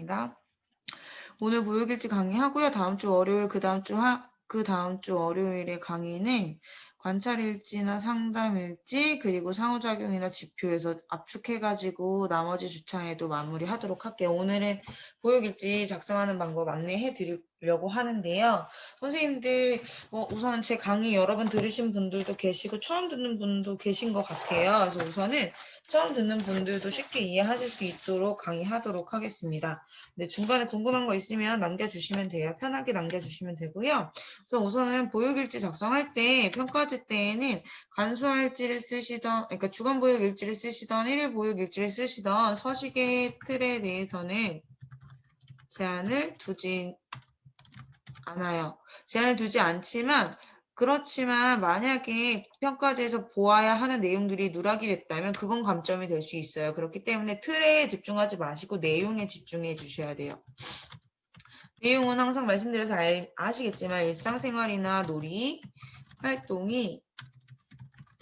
입니다. 오늘 보육일지 강의하고요. 다음 주 월요일, 그 다음 주 월요일에 강의는 관찰일지나 상담일지 그리고 상호작용이나 지표에서 압축해가지고 나머지 주차에도 마무리하도록 할게요. 오늘은 보육일지 작성하는 방법 안내해 드리려고 하는데요. 선생님들 우선은 제 강의 여러 번 들으신 분들도 계시고 처음 듣는 분도 계신 것 같아요. 그래서 우선은 처음 듣는 분들도 쉽게 이해하실 수 있도록 강의하도록 하겠습니다. 네, 중간에 궁금한 거 있으면 남겨주시면 돼요. 편하게 남겨주시면 되고요. 그래서 우선은 보육일지 작성할 때 평가지 때에는 간수화일지를 쓰시던, 그러니까 주간 보육일지를 쓰시던, 일일 보육일지를 쓰시던 서식의 틀에 대해서는 제한을 두지 않아요. 제한을 두지 않지만 그렇지만 만약에 평가지에서 보아야 하는 내용들이 누락이 됐다면 그건 감점이 될 수 있어요. 그렇기 때문에 틀에 집중하지 마시고 내용에 집중해 주셔야 돼요. 내용은 항상 말씀드려서 아시겠지만 일상생활이나 놀이, 활동이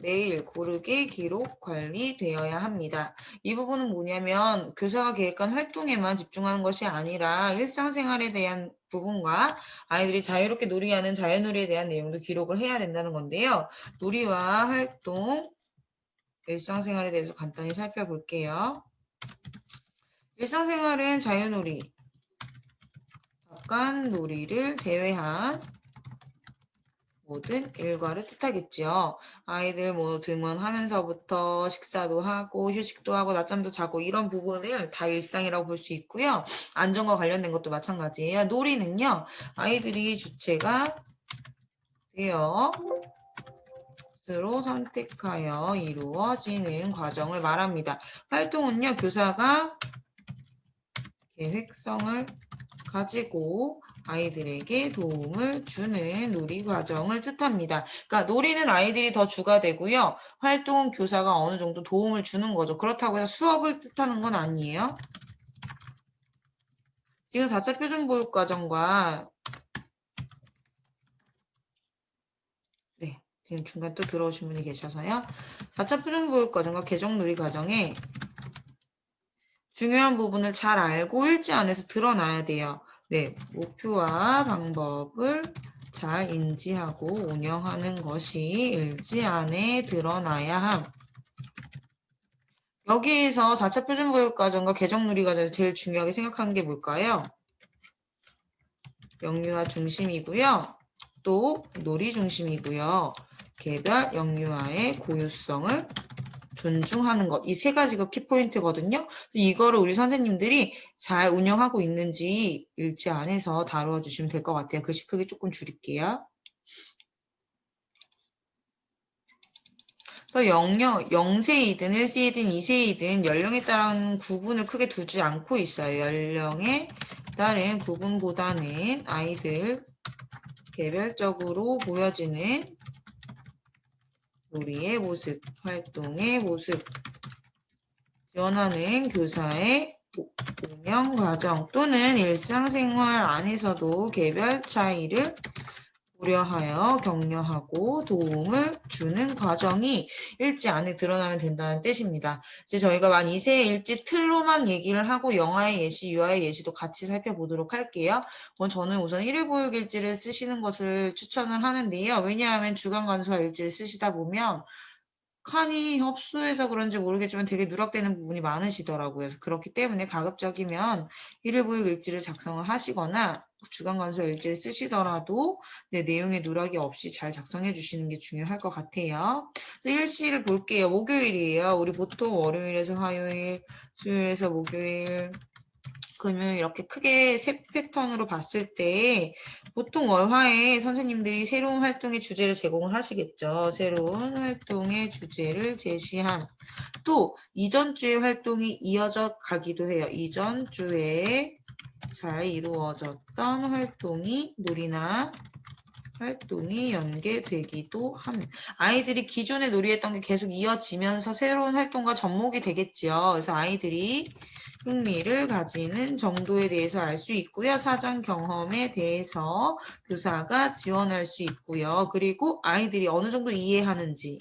매일 고르게 기록, 관리되어야 합니다. 이 부분은 뭐냐면 교사가 계획한 활동에만 집중하는 것이 아니라 일상생활에 대한 부분과 아이들이 자유롭게 놀이하는 자유놀이에 대한 내용도 기록을 해야 된다는 건데요. 놀이와 활동, 일상생활에 대해서 간단히 살펴볼게요. 일상생활은 자유놀이, 바깥놀이를 제외한 모든 일과를 뜻하겠죠. 아이들 등원하면서부터 식사도 하고 휴식도 하고 낮잠도 자고 이런 부분을 다 일상이라고 볼 수 있고요. 안전과 관련된 것도 마찬가지예요. 놀이는요. 아이들이 주체가 되어 스스로 선택하여 이루어지는 과정을 말합니다. 활동은요. 교사가 계획성을 가지고 아이들에게 도움을 주는 놀이 과정을 뜻합니다. 그러니까 놀이는 아이들이 더 주가 되고요. 활동은 교사가 어느 정도 도움을 주는 거죠. 그렇다고 해서 수업을 뜻하는 건 아니에요. 지금 4차 표준보육과정과 지금 중간 또 들어오신 분이 계셔서요. 4차 표준보육과정과 개정놀이 과정에 중요한 부분을 잘 알고 일지 안에서 드러나야 돼요. 목표와 방법을 잘 인지하고 운영하는 것이 일지 안에 드러나야 함. 여기에서 4차 표준보육과정과 개정누리과정에서 제일 중요하게 생각하는 게 뭘까요? 영유아 중심이고요. 또 놀이 중심이고요. 개별 영유아의 고유성을 존중하는 것. 이 세 가지가 키포인트거든요. 이거를 우리 선생님들이 잘 운영하고 있는지 일지 안에서 다루어 주시면 될 것 같아요. 글씨 크기 조금 줄일게요. 그래서 0세이든 1세이든 2세이든 연령에 따른 구분을 크게 두지 않고 있어요. 연령에 따른 구분보다는 아이들 개별적으로 보여지는 놀이의 모습, 활동의 모습, 지원하는 교사의 운영 과정 또는 일상생활 안에서도 개별 차이를 고려하여 격려하고 도움을 주는 과정이 일지 안에 드러나면 된다는 뜻입니다. 이제 저희가 만 2세 일지 틀로만 얘기를 하고 영아의 예시, 유아의 예시도 같이 살펴보도록 할게요. 저는 우선 1일 보육 일지를 쓰시는 것을 추천을 하는데요. 왜냐하면 주간 간수화 일지를 쓰시다 보면 칸이 협소해서 그런지 모르겠지만 되게 누락되는 부분이 많으시더라고요. 그래서 그렇기 때문에 가급적이면 1일 보육 일지를 작성을 하시거나 주간 간수 일지를 쓰시더라도 내용에 누락이 없이 잘 작성해 주시는 게 중요할 것 같아요. 그래서 일시를 볼게요. 목요일이에요. 우리 보통 월요일에서 화요일, 수요일에서 목요일, 금요일 이렇게 크게 세 패턴으로 봤을 때 보통 월화에 선생님들이 새로운 활동의 주제를 제공을 하시겠죠. 새로운 활동의 주제를 제시함. 또 이전 주의 활동이 이어져 가기도 해요. 이전 주에 잘 이루어졌던 활동이 놀이나 활동이 연계되기도 합니다. 아이들이 기존에 놀이했던 게 계속 이어지면서 새로운 활동과 접목이 되겠지요. 그래서 아이들이 흥미를 가지는 정도에 대해서 알 수 있고요. 사전 경험에 대해서 교사가 지원할 수 있고요. 그리고 아이들이 어느 정도 이해하는지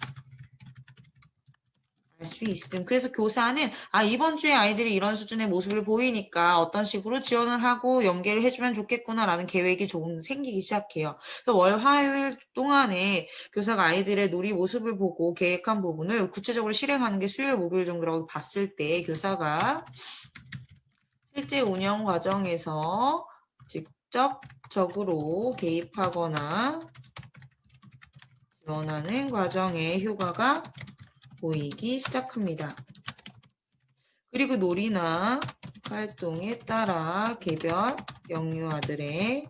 알 수 있음. 그래서 교사는 이번 주에 아이들이 이런 수준의 모습을 보이니까 어떤 식으로 지원을 하고 연계를 해주면 좋겠구나라는 계획이 조금 생기기 시작해요. 그래서 월, 화요일 동안에 교사가 아이들의 놀이 모습을 보고 계획한 부분을 구체적으로 실행하는 게 수요일, 목요일 정도라고 봤을 때 교사가 실제 운영 과정에서 직접적으로 개입하거나 지원하는 과정에 효과가 보이기 시작합니다. 그리고 놀이나 활동에 따라 개별 영유아들의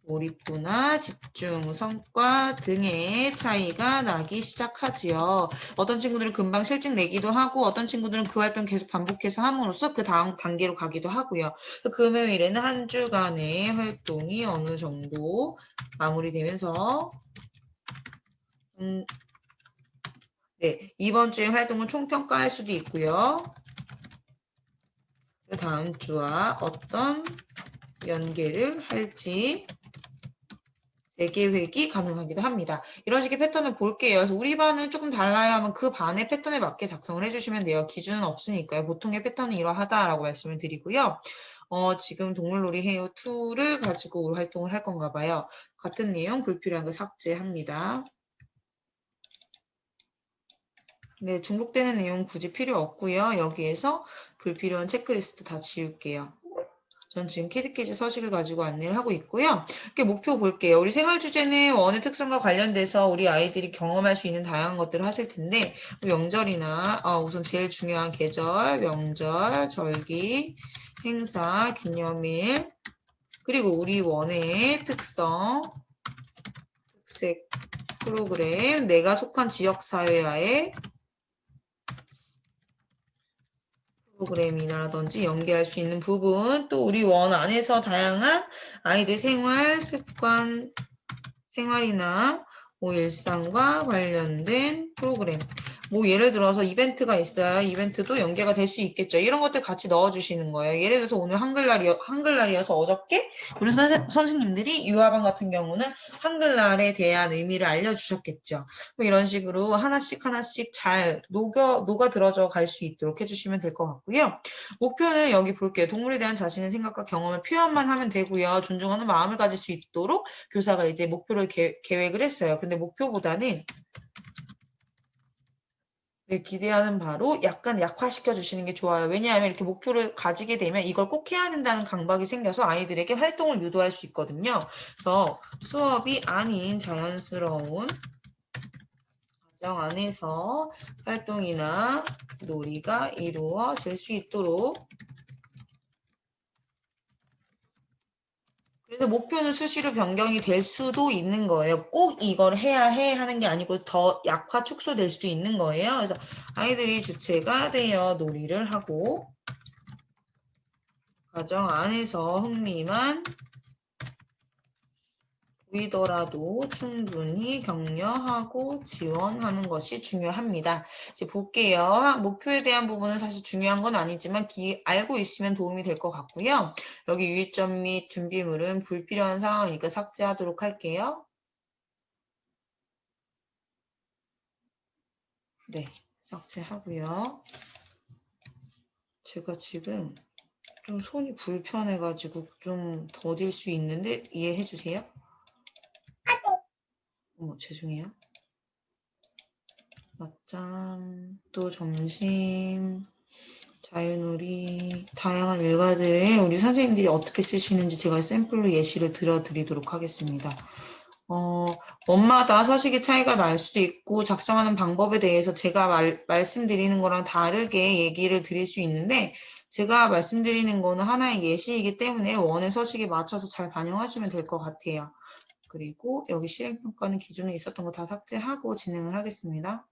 몰입도나 집중, 성과 등의 차이가 나기 시작하지요. 어떤 친구들은 금방 실증 내기도 하고 어떤 친구들은 그 활동 계속 반복해서 함으로써 그 다음 단계로 가기도 하고요. 금요일에는 한 주간의 활동이 어느 정도 마무리되면서 네, 이번 주의 활동을 총평가할 수도 있고요. 그 다음 주와 어떤 연계를 할지 재계획이 가능하기도 합니다. 이런 식의 패턴을 볼게요. 그래서 우리 반은 조금 달라야 하면 그 반의 패턴에 맞게 작성을 해주시면 돼요. 기준은 없으니까요. 보통의 패턴은 이러하다라고 말씀을 드리고요. 지금 동물놀이 해요 2를 가지고 우리 활동을 할 건가 봐요. 같은 내용 불필요한 거 삭제합니다. 네, 중복되는 내용 굳이 필요 없고요. 여기에서 불필요한 체크리스트 다 지울게요. 전 지금 키드키즈 서식을 가지고 안내를 하고 있고요. 이렇게 목표 볼게요. 우리 생활 주제는 원의 특성과 관련돼서 우리 아이들이 경험할 수 있는 다양한 것들을 하실 텐데 명절이나 우선 제일 중요한 계절, 명절, 절기, 행사, 기념일 그리고 우리 원의 특성, 특색, 프로그램, 내가 속한 지역사회와의 프로그램이라든지 연계할 수 있는 부분, 또 우리 원 안에서 다양한 아이들 생활, 습관, 생활이나 일상과 관련된 프로그램. 예를 들어서 이벤트가 있어야 이벤트도 연계가 될 수 있겠죠. 이런 것들 같이 넣어주시는 거예요. 예를 들어서 오늘 한글날이어서 어저께 우리 선생님들이 유아반 같은 경우는 한글날에 대한 의미를 알려주셨겠죠. 이런 식으로 하나씩 잘 녹아 들어져 갈 수 있도록 해주시면 될 것 같고요. 목표는 여기 볼게요. 동물에 대한 자신의 생각과 경험을 표현만 하면 되고요. 존중하는 마음을 가질 수 있도록 교사가 이제 목표를 계획을 했어요. 근데 목표보다는 기대하는 바로 약간 약화시켜 주시는 게 좋아요. 왜냐하면 이렇게 목표를 가지게 되면 이걸 꼭 해야 된다는 강박이 생겨서 아이들에게 활동을 유도할 수 있거든요. 그래서 수업이 아닌 자연스러운 과정 안에서 활동이나 놀이가 이루어질 수 있도록 그래서 목표는 수시로 변경이 될 수도 있는 거예요. 꼭 이걸 해야 해 하는 게 아니고 더 약화 축소될 수도 있는 거예요. 그래서 아이들이 주체가 되어 놀이를 하고 과정 안에서 흥미만 보이더라도 충분히 격려하고 지원하는 것이 중요합니다. 이제 볼게요. 목표에 대한 부분은 사실 중요한 건 아니지만 알고 있으면 도움이 될 것 같고요. 여기 유의점 및 준비물은 불필요한 상황이니까 삭제하도록 할게요. 네, 삭제하고요. 제가 지금 좀 손이 불편해가지고 좀 더딜 수 있는데 이해해 주세요. 죄송해요. 낮잠, 또 점심, 자유놀이, 다양한 일과들을 우리 선생님들이 어떻게 쓰시는지 제가 샘플로 예시를 들어드리도록 하겠습니다. 원마다 서식의 차이가 날 수도 있고 작성하는 방법에 대해서 제가 말씀드리는 거랑 다르게 얘기를 드릴 수 있는데 제가 말씀드리는 거는 하나의 예시이기 때문에 원의 서식에 맞춰서 잘 반영하시면 될 것 같아요. 그리고 여기 실행평가는 기존에 있었던 거 다 삭제하고 진행을 하겠습니다.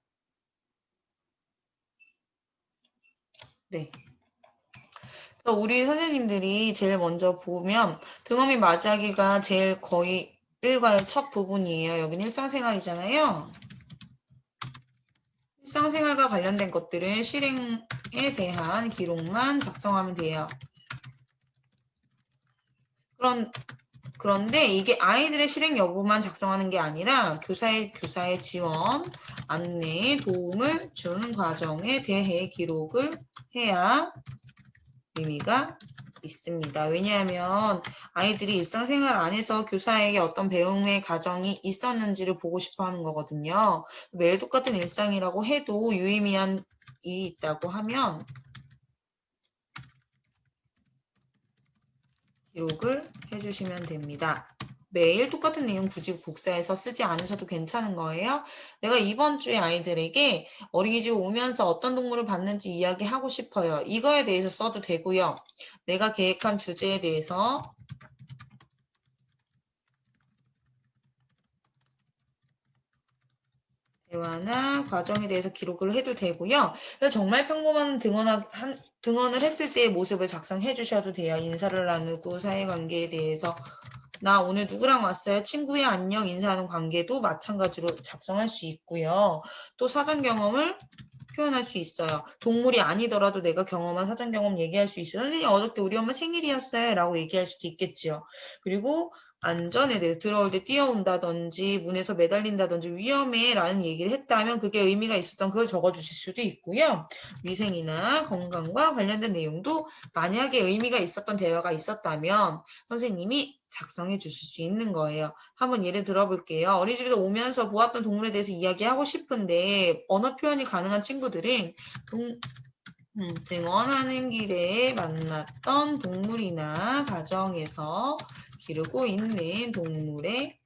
네. 우리 선생님들이 제일 먼저 보면 등어미 맞이하기가 제일 거의 일과의 첫 부분이에요. 여기는 일상생활이잖아요. 일상생활과 관련된 것들은 실행에 대한 기록만 작성하면 돼요. 그런데 이게 아이들의 실행 여부만 작성하는 게 아니라 교사의 지원, 안내, 도움을 주는 과정에 대해 기록을 해야 의미가 있습니다. 왜냐하면 아이들이 일상생활 안에서 교사에게 어떤 배움의 과정이 있었는지를 보고 싶어 하는 거거든요. 매일 똑같은 일상이라고 해도 유의미한 일이 있다고 하면 기록을 해주시면 됩니다. 매일 똑같은 내용 굳이 복사해서 쓰지 않으셔도 괜찮은 거예요. 내가 이번 주에 아이들에게 어린이집 오면서 어떤 동물을 봤는지 이야기하고 싶어요. 이거에 대해서 써도 되고요. 내가 계획한 주제에 대해서 대화나 과정에 대해서 기록을 해도 되고요. 그래서 정말 평범한 등원을 했을 때의 모습을 작성해 주셔도 돼요. 인사를 나누고 사회관계에 대해서 나 오늘 누구랑 왔어요? 친구의 안녕 인사하는 관계도 마찬가지로 작성할 수 있고요. 또 사전 경험을 표현할 수 있어요. 동물이 아니더라도 내가 경험한 사전 경험 얘기할 수 있어요. 선생님 어저께 우리 엄마 생일이었어요 라고 얘기할 수도 있겠지요. 그리고 안전에 대해서 들어올 때 뛰어온다든지 문에서 매달린다든지 위험해 라는 얘기를 했다면 그게 의미가 있었던 그걸 적어주실 수도 있고요. 위생이나 건강과 관련된 내용도 만약에 의미가 있었던 대화가 있었다면 선생님이 작성해 주실 수 있는 거예요. 한번 예를 들어볼게요. 어린이집에서 오면서 보았던 동물에 대해서 이야기하고 싶은데 언어 표현이 가능한 친구들은 등원하는 길에 만났던 동물이나 가정에서 기르고 있는 동물에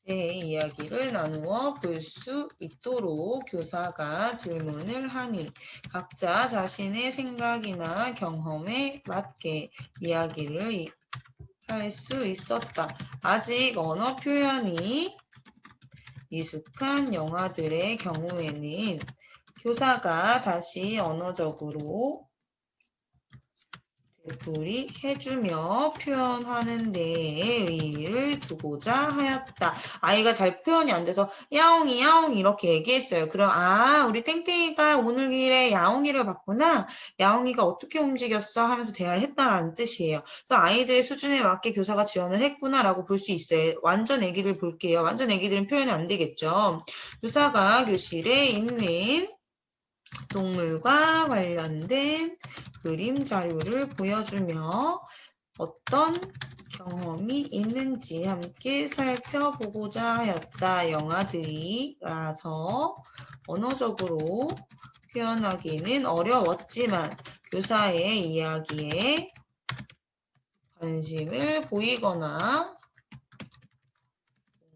대해 이야기를 나누어 볼 수 있도록 교사가 질문을 하니 각자 자신의 생각이나 경험에 맞게 이야기를 할 수 있었다. 아직 언어 표현이 미숙한 영아들의 경우에는 교사가 다시 언어적으로 되풀이 해주며 표현하는 데에 의의를 두고자 하였다. 아이가 잘 표현이 안 돼서 야옹이 야옹이 이렇게 얘기했어요. 그럼 우리 땡땡이가 오늘 길에 야옹이를 봤구나. 야옹이가 어떻게 움직였어? 하면서 대화를 했다라는 뜻이에요. 그래서 아이들의 수준에 맞게 교사가 지원을 했구나라고 볼 수 있어요. 완전 애기들 볼게요. 완전 애기들은 표현이 안 되겠죠. 교사가 교실에 있는 동물과 관련된 그림 자료를 보여주며 어떤 경험이 있는지 함께 살펴보고자 하였다. 영아들이라서 언어적으로 표현하기는 어려웠지만 교사의 이야기에 관심을 보이거나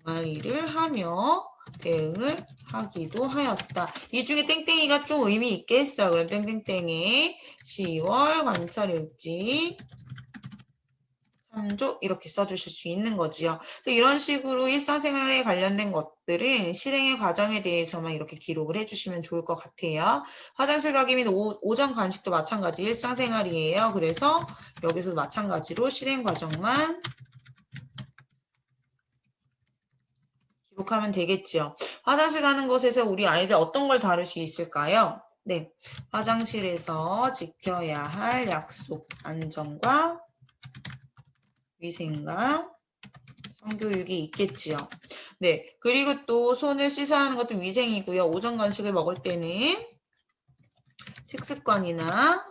동아리를 하며 대응을 하기도 하였다. 이 중에 땡땡이가 좀 의미 있게 했어요. 그럼 땡땡땡의 10월 관찰일지 참조 이렇게 써주실 수 있는 거지요. 이런 식으로 일상생활에 관련된 것들은 실행의 과정에 대해서만 이렇게 기록을 해주시면 좋을 것 같아요. 화장실 가기 및 오전 간식도 마찬가지 일상생활이에요. 그래서 여기서도 마찬가지로 실행 과정만 기록하면 되겠지요. 화장실 가는 곳에서 우리 아이들 어떤 걸 다룰 수 있을까요? 네, 화장실에서 지켜야 할 약속, 안전과 위생과 성교육이 있겠지요. 네, 그리고 또 손을 씻어야 하는 것도 위생이고요. 오전 간식을 먹을 때는 식습관이나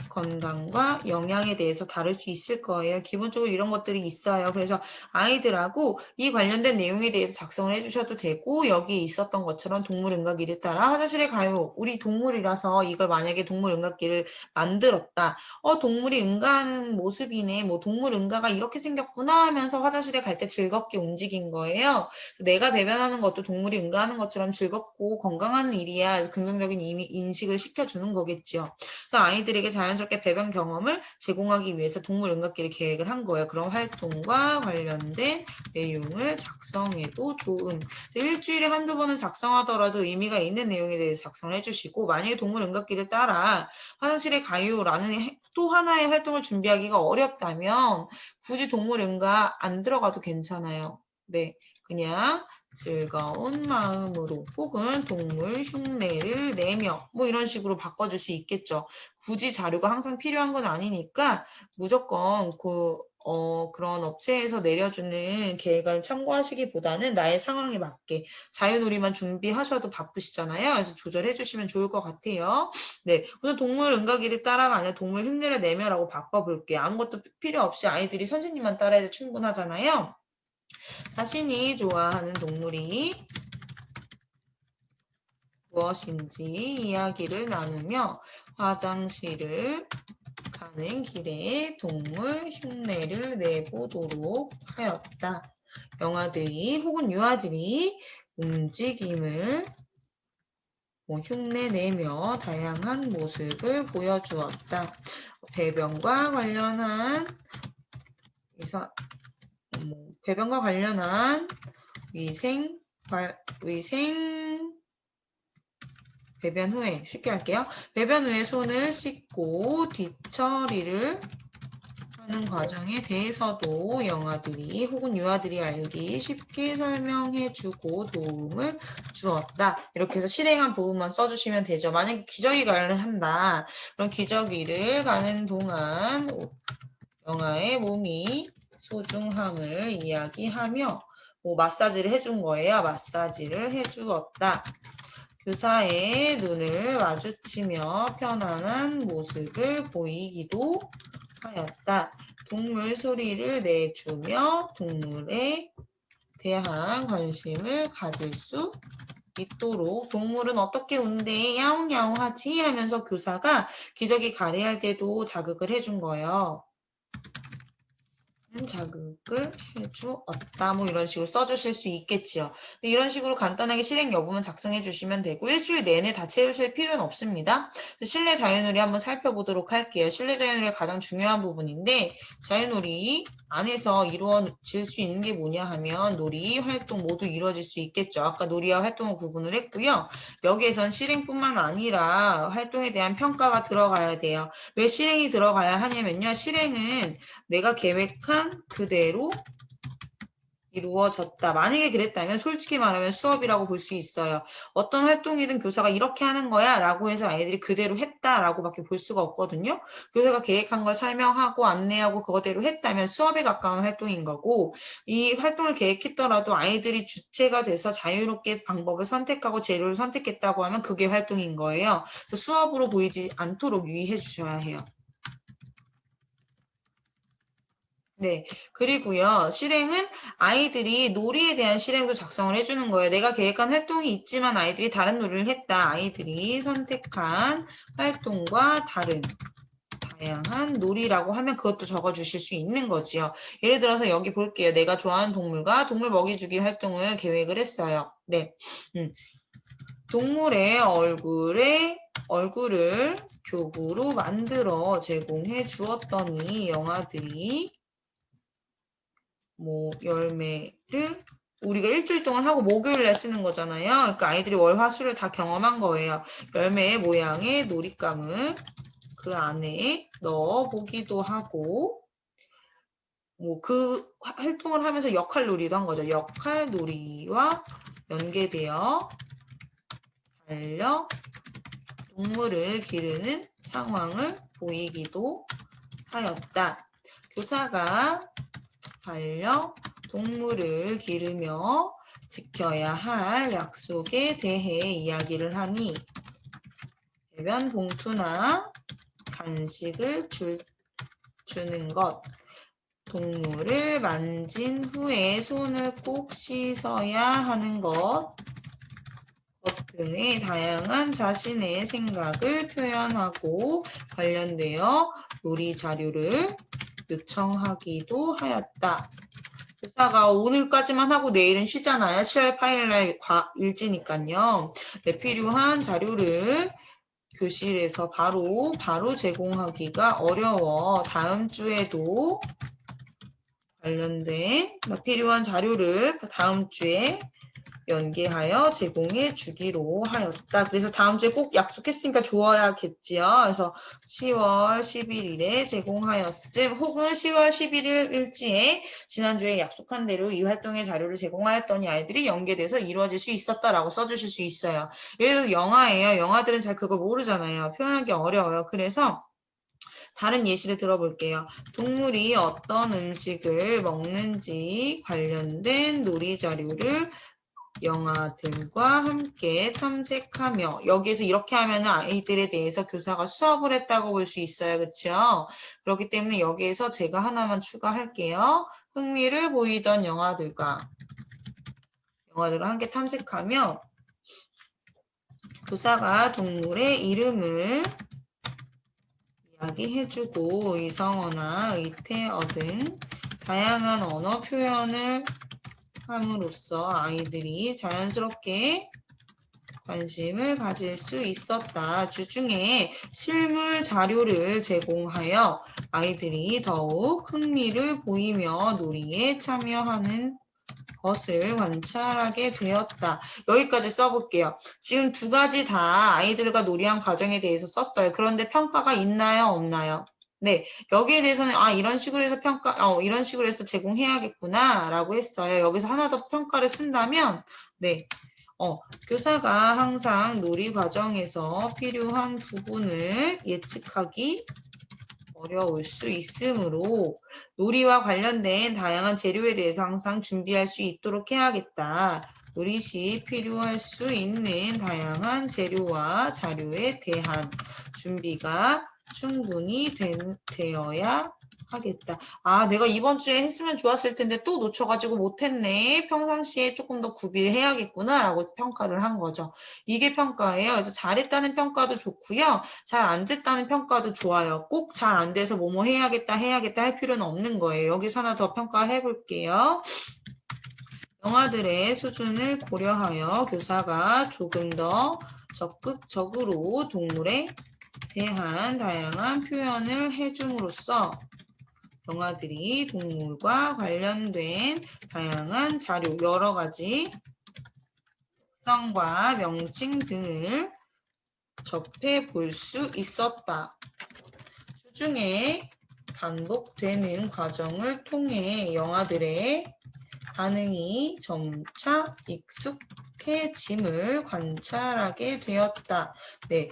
건강과 영양에 대해서 다룰 수 있을 거예요. 기본적으로 이런 것들이 있어요. 그래서 아이들하고 이 관련된 내용에 대해서 작성을 해주셔도 되고 여기에 있었던 것처럼 동물 응가기를 따라 화장실에 가요. 우리 동물이라서 이걸 만약에 동물 응가기를 만들었다. 동물이 응가하는 모습이네. 뭐 동물 응가가 이렇게 생겼구나 하면서 화장실에 갈 때 즐겁게 움직인 거예요. 내가 배변하는 것도 동물이 응가하는 것처럼 즐겁고 건강한 일이야. 그래서 긍정적인 인식을 시켜주는 거겠죠. 그래서 아이들에게 자연스럽게 배변 경험을 제공하기 위해서 동물 응가기를 계획을 한 거예요. 그런 활동과 관련된 내용을 작성해도 좋은. 일주일에 한두 번은 작성하더라도 의미가 있는 내용에 대해서 작성을 해주시고 만약에 동물 응가기를 따라 화장실에 가요라는 또 하나의 활동을 준비하기가 어렵다면 굳이 동물 응가 안 들어가도 괜찮아요. 네, 그냥 즐거운 마음으로 혹은 동물 흉내를 내며 뭐 이런 식으로 바꿔줄 수 있겠죠. 굳이 자료가 항상 필요한 건 아니니까 무조건 그런 업체에서 내려주는 계획안을 참고하시기보다는 나의 상황에 맞게 자유놀이만 준비하셔도 바쁘시잖아요. 그래서 조절해 주시면 좋을 것 같아요. 네, 우선 동물 응가기를 따라가 아니라 동물 흉내를 내며라고 바꿔볼게요. 아무것도 필요 없이 아이들이 선생님만 따라해도 충분하잖아요. 자신이 좋아하는 동물이 무엇인지 이야기를 나누며 화장실을 가는 길에 동물 흉내를 내보도록 하였다. 영아들이 혹은 유아들이 움직임을 흉내내며 다양한 모습을 보여주었다. 배변과 관련한 위생 배변 후에 쉽게 할게요. 배변 후에 손을 씻고 뒤처리를 하는 과정에 대해서도 영아들이 혹은 유아들이 알기 쉽게 설명해주고 도움을 주었다. 이렇게 해서 실행한 부분만 써주시면 되죠. 만약에 기저귀를 한다. 그럼 기저귀를 가는 동안 영아의 몸이 소중함을 이야기하며 마사지를 해준 거예요. 마사지를 해주었다. 교사의 눈을 마주치며 편안한 모습을 보이기도 하였다. 동물 소리를 내주며 동물에 대한 관심을 가질 수 있도록 동물은 어떻게 운대 야옹야옹 하지 하면서 교사가 기저귀 가리할 때도 자극을 해준 거예요. 자극을 해주었다. 뭐 이런 식으로 써주실 수 있겠지요. 이런 식으로 간단하게 실행 여부만 작성해 주시면 되고 일주일 내내 다 채우실 필요는 없습니다. 실내 자유놀이 한번 살펴보도록 할게요. 실내 자유놀이가 가장 중요한 부분인데 자유놀이 안에서 이루어질 수 있는 게 뭐냐 하면 놀이, 활동 모두 이루어질 수 있겠죠. 아까 놀이와 활동을 구분을 했고요. 여기에선 실행뿐만 아니라 활동에 대한 평가가 들어가야 돼요. 왜 실행이 들어가야 하냐면요. 실행은 내가 계획한 그대로 이루어졌다. 만약에 그랬다면 솔직히 말하면 수업이라고 볼 수 있어요. 어떤 활동이든 교사가 이렇게 하는 거야 라고 해서 아이들이 그대로 했다라고 밖에 볼 수가 없거든요. 교사가 계획한 걸 설명하고 안내하고 그거대로 했다면 수업에 가까운 활동인 거고 이 활동을 계획했더라도 아이들이 주체가 돼서 자유롭게 방법을 선택하고 재료를 선택했다고 하면 그게 활동인 거예요. 그래서 수업으로 보이지 않도록 유의해 주셔야 해요. 네. 그리고요, 실행은 아이들이 놀이에 대한 실행도 작성을 해주는 거예요. 내가 계획한 활동이 있지만 아이들이 다른 놀이를 했다. 아이들이 선택한 활동과 다른 다양한 놀이라고 하면 그것도 적어주실 수 있는 거지요. 예를 들어서 여기 볼게요. 내가 좋아하는 동물과 동물 먹이주기 활동을 계획을 했어요. 네. 동물의 얼굴을 교구로 만들어 제공해 주었더니 영아들이 열매를 우리가 일주일 동안 하고 목요일날 쓰는 거잖아요. 그러니까 아이들이 월, 화, 수를 다 경험한 거예요. 열매의 모양의 놀잇감을 그 안에 넣어 보기도 하고 그 활동을 하면서 역할놀이도 한 거죠. 역할놀이와 연계되어 달려 동물을 기르는 상황을 보이기도 하였다. 교사가 반려동물을 기르며 지켜야 할 약속에 대해 이야기를 하니 배변 봉투나 간식을 주는 것, 동물을 만진 후에 손을 꼭 씻어야 하는 것 등의 다양한 자신의 생각을 표현하고 관련되어 놀이 자료를 요청하기도 하였다. 교사가 오늘까지만 하고 내일은 쉬잖아요. 10월 8일날 일지니까요. 네, 필요한 자료를 교실에서 바로 제공하기가 어려워 다음 주에도 관련된 필요한 자료를 다음 주에 연계하여 제공해 주기로 하였다. 그래서 다음 주에 꼭 약속했으니까 줘야겠지요. 그래서 10월 11일에 제공하였음 혹은 10월 11일 일지에 지난주에 약속한 대로 이 활동의 자료를 제공하였더니 아이들이 연계돼서 이루어질 수 있었다라고 써주실 수 있어요. 예를 들어 영아예요. 영아들은 잘 그걸 모르잖아요. 표현하기 어려워요. 그래서 다른 예시를 들어볼게요. 동물이 어떤 음식을 먹는지 관련된 놀이 자료를 영아들과 함께 탐색하며 여기에서 이렇게 하면 아이들에 대해서 교사가 수업을 했다고 볼 수 있어요. 그렇죠? 그렇기 때문에 여기에서 제가 하나만 추가할게요. 흥미를 보이던 영아들과 함께 탐색하며 교사가 동물의 이름을 이야기해주고 의성어나 의태어 등 다양한 언어 표현을 함으로써 아이들이 자연스럽게 관심을 가질 수 있었다. 주중에 실물 자료를 제공하여 아이들이 더욱 흥미를 보이며 놀이에 참여하는 것을 관찰하게 되었다. 여기까지 써볼게요. 지금 두 가지 다 아이들과 놀이한 과정에 대해서 썼어요. 그런데 평가가 있나요? 없나요? 네, 여기에 대해서는 이런 식으로 해서 이런 식으로 해서 제공해야겠구나 라고 했어요. 여기서 하나 더 평가를 쓴다면 네, 교사가 항상 놀이 과정에서 필요한 부분을 예측하기 어려울 수 있으므로 놀이와 관련된 다양한 재료에 대해서 항상 준비할 수 있도록 해야겠다. 놀이 시 필요할 수 있는 다양한 재료와 자료에 대한 준비가 충분히 되어야 하겠다. 내가 이번 주에 했으면 좋았을 텐데 또 놓쳐가지고 못했네. 평상시에 조금 더 구비를 해야겠구나 라고 평가를 한 거죠. 이게 평가예요. 그래서 잘했다는 평가도 좋고요. 잘 안 됐다는 평가도 좋아요. 꼭 잘 안 돼서 뭐뭐 해야겠다 할 필요는 없는 거예요. 여기서 하나 더 평가해 볼게요. 영아들의 수준을 고려하여 교사가 조금 더 적극적으로 동물에 대한 다양한 표현을 해줌으로써 영아들이 동물과 관련된 다양한 자료, 여러 가지 특성과 명칭 등을 접해 볼 수 있었다. 수중에 반복되는 과정을 통해 영아들의 반응이 점차 익숙해짐을 관찰하게 되었다. 네.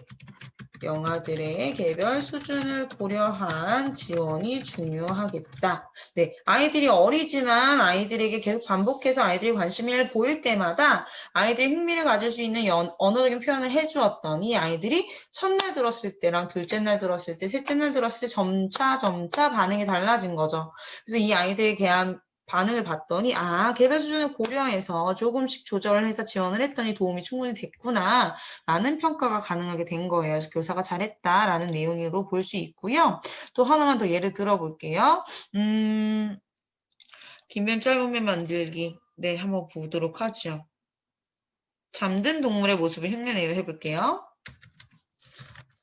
영아들의 개별 수준을 고려한 지원이 중요하겠다. 네, 아이들이 어리지만 아이들에게 계속 반복해서 아이들이 관심을 보일 때마다 아이들이 흥미를 가질 수 있는 언어적인 표현을 해주었더니 아이들이 첫날 들었을 때랑 둘째 날 들었을 때, 셋째 날 들었을 때 점차 반응이 달라진 거죠. 그래서 이 아이들에 대한 반응을 봤더니 개별 수준을 고려해서 조금씩 조절을 해서 지원을 했더니 도움이 충분히 됐구나 라는 평가가 가능하게 된 거예요. 그래서 교사가 잘했다라는 내용으로 볼 수 있고요. 또 하나만 더 예를 들어볼게요. 긴뱀 짧은 뱀 만들기. 네, 한번 보도록 하죠. 잠든 동물의 모습을 흉내내어 해볼게요.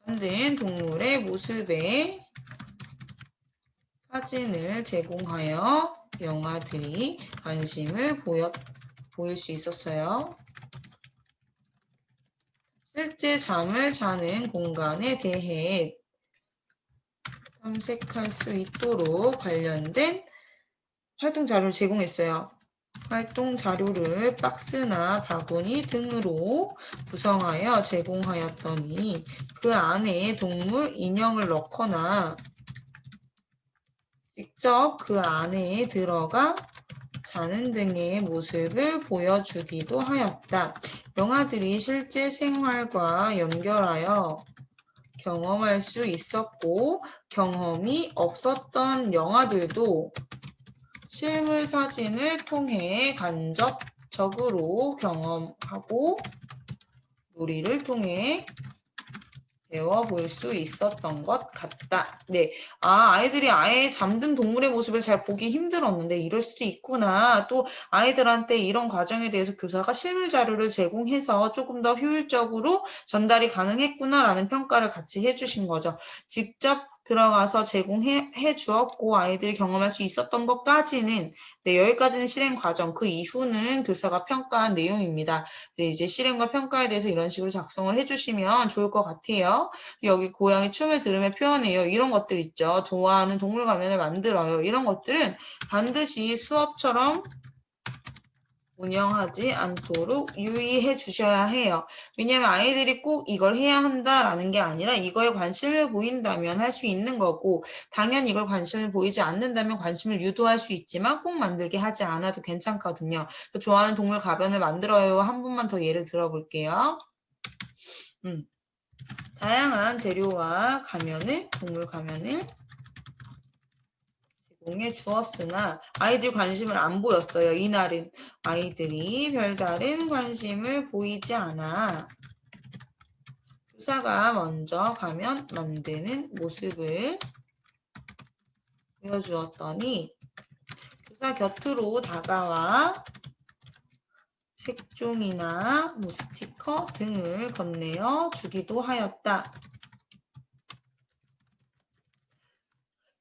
잠든 동물의 모습에 사진을 제공하여 영아들이 관심을 보일 수 있었어요. 실제 잠을 자는 공간에 대해 탐색할 수 있도록 관련된 활동 자료를 제공했어요. 활동 자료를 박스나 바구니 등으로 구성하여 제공하였더니 그 안에 동물 인형을 넣거나 직접 그 안에 들어가 자는 등의 모습을 보여주기도 하였다. 영아들이 실제 생활과 연결하여 경험할 수 있었고 경험이 없었던 영아들도 실물 사진을 통해 간접적으로 경험하고 놀이를 통해 배워볼 수 있었던 것 같다. 네, 아이들이 아예 잠든 동물의 모습을 잘 보기 힘들었는데 이럴 수도 있구나. 또 아이들한테 이런 과정에 대해서 교사가 실물 자료를 제공해서 조금 더 효율적으로 전달이 가능했구나라는 평가를 같이 해주신 거죠. 직접 들어가서 제공해 주었고 아이들이 경험할 수 있었던 것까지는 네, 여기까지는 실행 과정. 그 이후는 교사가 평가한 내용입니다. 네, 이제 실행과 평가에 대해서 이런 식으로 작성을 해주시면 좋을 것 같아요. 여기 고양이 춤을 들으며 표현해요. 이런 것들 있죠. 좋아하는 동물 가면을 만들어요. 이런 것들은 반드시 수업처럼 운영하지 않도록 유의해 주셔야 해요. 왜냐하면 아이들이 꼭 이걸 해야 한다라는 게 아니라 이거에 관심을 보인다면 할 수 있는 거고, 당연히 이걸 관심을 보이지 않는다면 관심을 유도할 수 있지만 꼭 만들게 하지 않아도 괜찮거든요. 좋아하는 동물 가변을 만들어요. 한 번만 더 예를 들어볼게요. 다양한 재료와 가면을, 동물 가면을 제공해 주었으나 아이들 관심을 안 보였어요. 이날은 아이들이 별다른 관심을 보이지 않아 교사가 먼저 가면 만드는 모습을 보여주었더니 교사 곁으로 다가와 색종이나 스티커 등을 건네어 주기도 하였다.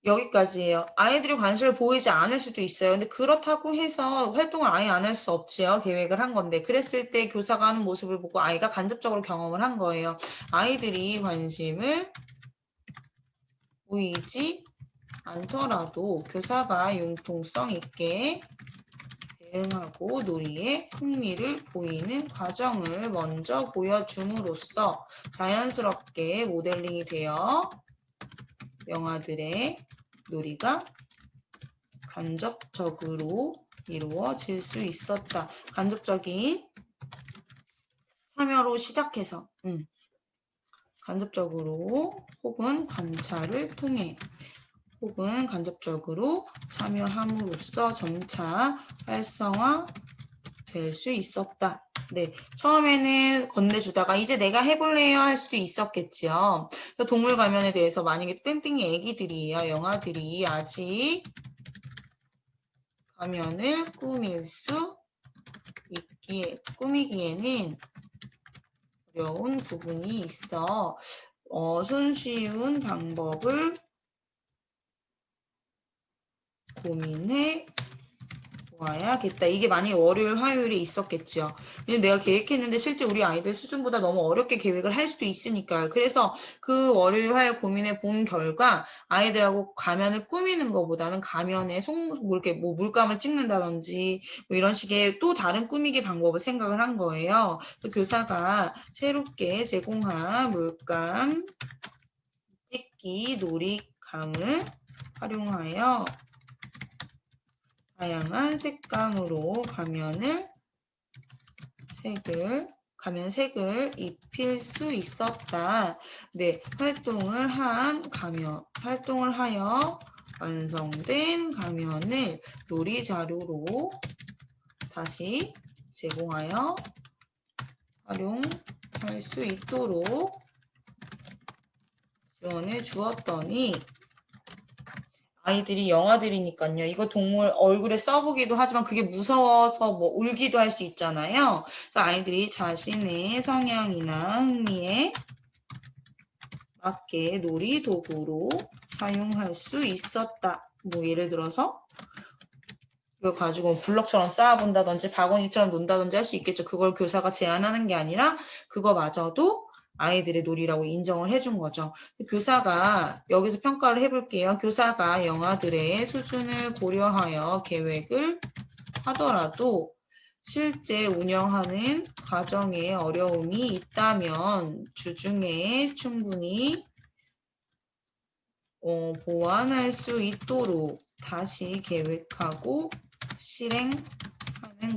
여기까지예요. 아이들이 관심을 보이지 않을 수도 있어요. 근데 그렇다고 해서 활동을 아예 안 할 수 없지요. 계획을 한 건데. 그랬을 때 교사가 하는 모습을 보고 아이가 간접적으로 경험을 한 거예요. 아이들이 관심을 보이지 않더라도 교사가 융통성 있게 대응하고 놀이에 흥미를 보이는 과정을 먼저 보여줌으로써 자연스럽게 모델링이 되어 영아들의 놀이가 간접적으로 이루어질 수 있었다. 간접적인 참여로 시작해서 간접적으로 혹은 관찰을 통해 혹은 간접적으로 참여함으로써 점차 활성화될 수 있었다. 네, 처음에는 건네주다가 이제 내가 해볼래요 할 수도 있었겠지요. 동물 가면에 대해서 만약에 땡땡이 애기들이에요. 영아들이 아직 가면을 꾸밀 수 있기에 꾸미기에는 어려운 부분이 있어 손쉬운 방법을 고민해 보아야겠다. 이게 만약에 월요일, 화요일에 있었겠죠. 왜냐면 내가 계획했는데 실제 우리 아이들 수준보다 너무 어렵게 계획을 할 수도 있으니까요. 그래서 그 월요일, 화요일 고민해 본 결과 아이들하고 가면을 꾸미는 것보다는 가면에 이렇게 뭐 물감을 찍는다든지 뭐 이런 식의 또 다른 꾸미기 방법을 생각을 한 거예요. 또 교사가 새롭게 제공한 물감 찍기 놀이감을 활용하여 다양한 색감으로 가면 색을 입힐 수 있었다. 네, 활동을 하여 완성된 가면을 놀이 자료로 다시 제공하여 활용할 수 있도록 지원해 주었더니 아이들이 영아들이니까요. 이거 동물 얼굴에 써보기도 하지만 그게 무서워서 뭐 울기도 할 수 있잖아요. 그래서 아이들이 자신의 성향이나 흥미에 맞게 놀이 도구로 사용할 수 있었다. 뭐 예를 들어서 이걸 가지고 블럭처럼 쌓아본다든지 바구니처럼 논다든지 할 수 있겠죠. 그걸 교사가 제안하는 게 아니라 그거마저도 아이들의 놀이라고 인정을 해준 거죠. 교사가 여기서 평가를 해볼게요. 교사가 영아들의 수준을 고려하여 계획을 하더라도 실제 운영하는 과정에 어려움이 있다면 주중에 충분히 보완할 수 있도록 다시 계획하고 실행하는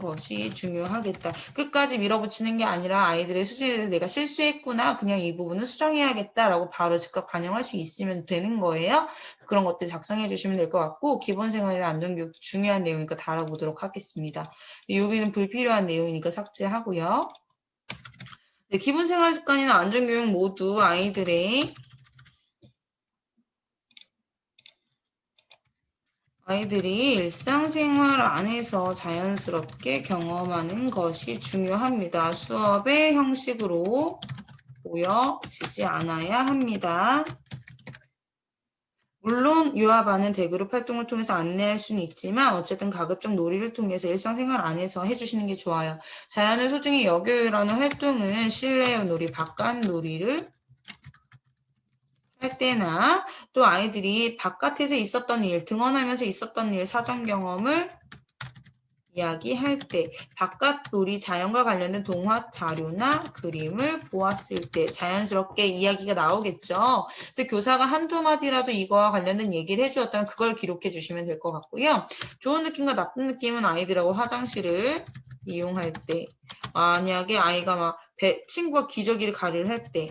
것이 중요하겠다. 끝까지 밀어붙이는 게 아니라 아이들의 수준에 대해서 내가 실수했구나. 그냥 이 부분은 수정해야겠다라고 바로 즉각 반영할 수 있으면 되는 거예요. 그런 것들 작성해 주시면 될 것 같고 기본생활이나 안전교육도 중요한 내용이니까 다뤄보도록 하겠습니다. 여기는 불필요한 내용이니까 삭제하고요. 네, 기본생활습관이나 안전교육 모두 아이들이 일상생활 안에서 자연스럽게 경험하는 것이 중요합니다. 수업의 형식으로 보여지지 않아야 합니다. 물론 유아반은 대그룹 활동을 통해서 안내할 수는 있지만 어쨌든 가급적 놀이를 통해서 일상생활 안에서 해주시는 게 좋아요. 자연을 소중히 여겨요라는 활동은 실내 놀이, 바깥 놀이를 할 때나 또 아이들이 바깥에서 있었던 일, 등원하면서 있었던 일, 사전 경험을 이야기할 때, 바깥놀이 자연과 관련된 동화 자료나 그림을 보았을 때 자연스럽게 이야기가 나오겠죠. 그래서 교사가 한두 마디라도 이거와 관련된 얘기를 해주었다면 그걸 기록해 주시면 될 것 같고요. 좋은 느낌과 나쁜 느낌은 아이들하고 화장실을 이용할 때, 만약에 아이가 막 친구가 기저귀를 가리를 할 때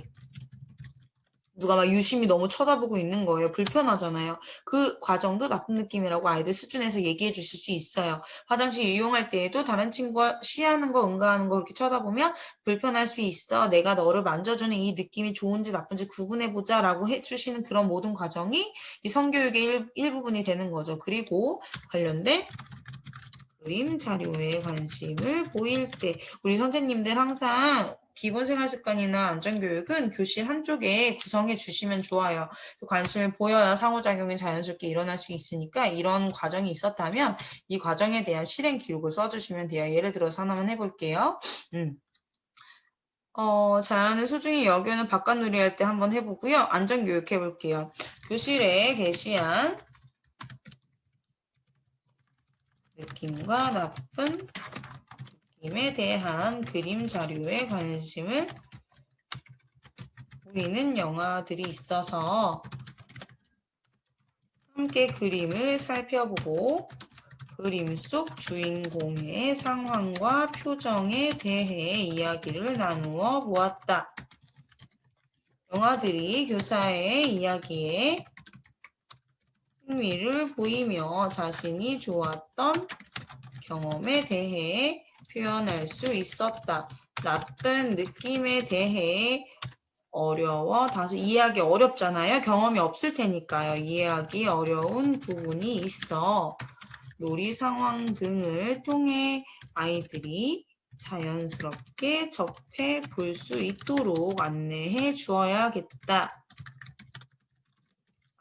누가 막 유심히 너무 쳐다보고 있는 거예요. 불편하잖아요. 그 과정도 나쁜 느낌이라고 아이들 수준에서 얘기해 주실 수 있어요. 화장실 이용할 때에도 다른 친구가 쉬하는 거, 응가하는 거 그렇게 쳐다보면 불편할 수 있어. 내가 너를 만져주는 이 느낌이 좋은지 나쁜지 구분해보자 라고 해주시는 그런 모든 과정이 이 성교육의 일부분이 되는 거죠. 그리고 관련된 그림 자료에 관심을 보일 때 우리 선생님들 항상 기본생활습관이나 안전교육은 교실 한쪽에 구성해 주시면 좋아요. 관심을 보여야 상호작용이 자연스럽게 일어날 수 있으니까 이런 과정이 있었다면 이 과정에 대한 실행 기록을 써주시면 돼요. 예를 들어서 하나만 해볼게요. 자연을 소중히 여기는 바깥놀이 할 때 한번 해보고요. 안전교육 해볼게요. 교실에 게시한 느낌과 나쁜 느낌에 대한 그림 자료에 관심을 보이는 영화들이 있어서 함께 그림을 살펴보고 그림 속 주인공의 상황과 표정에 대해 이야기를 나누어 보았다. 영화들이 교사의 이야기에 흥미를 보이며 자신이 좋았던 경험에 대해 표현할 수 있었다. 나쁜 느낌에 대해 다소 이해하기 어렵잖아요. 경험이 없을 테니까요. 이해하기 어려운 부분이 있어. 놀이 상황 등을 통해 아이들이 자연스럽게 접해 볼 수 있도록 안내해 주어야겠다.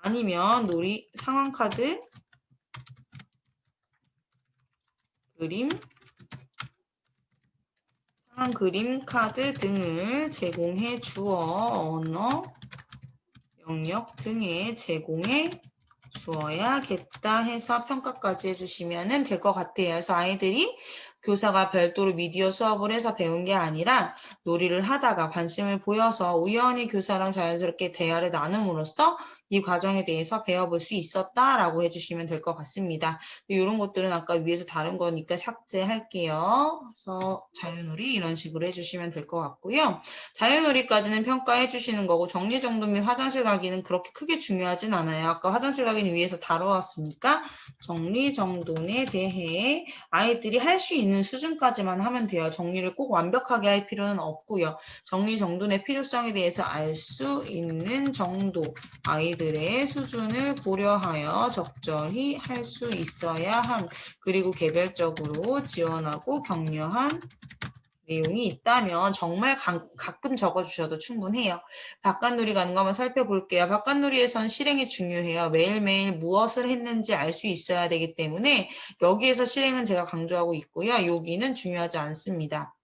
아니면 놀이 상황 카드, 상황 그림 카드 등을 제공해 주어 언어, 영역 등에 제공해 주어야겠다 해서 평가까지 해주시면 될 것 같아요. 그래서 아이들이 교사가 별도로 미디어 수업을 해서 배운 게 아니라 놀이를 하다가 관심을 보여서 우연히 교사랑 자연스럽게 대화를 나눔으로써 이 과정에 대해서 배워볼 수 있었다라고 해주시면 될 것 같습니다. 이런 것들은 아까 위에서 다른 거니까 삭제할게요. 그래서 자유놀이 이런 식으로 해주시면 될 것 같고요. 자유놀이까지는 평가해 주시는 거고 정리정돈 및 화장실 가기는 그렇게 크게 중요하진 않아요. 아까 화장실 가기는 위에서 다뤄왔으니까 정리정돈에 대해 아이들이 할 수 있는 수준까지만 하면 돼요. 정리를 꼭 완벽하게 할 필요는 없고요. 정리정돈의 필요성에 대해서 알 수 있는 정도 아이들의 수준을 고려하여 적절히 할 수 있어야 함. 그리고 개별적으로 지원하고 격려한 내용이 있다면 정말 가끔 적어주셔도 충분해요. 바깥놀이 가는 거 한번 살펴볼게요. 바깥놀이에선 실행이 중요해요. 매일매일 무엇을 했는지 알 수 있어야 되기 때문에 여기에서 실행은 제가 강조하고 있고요. 여기는 중요하지 않습니다.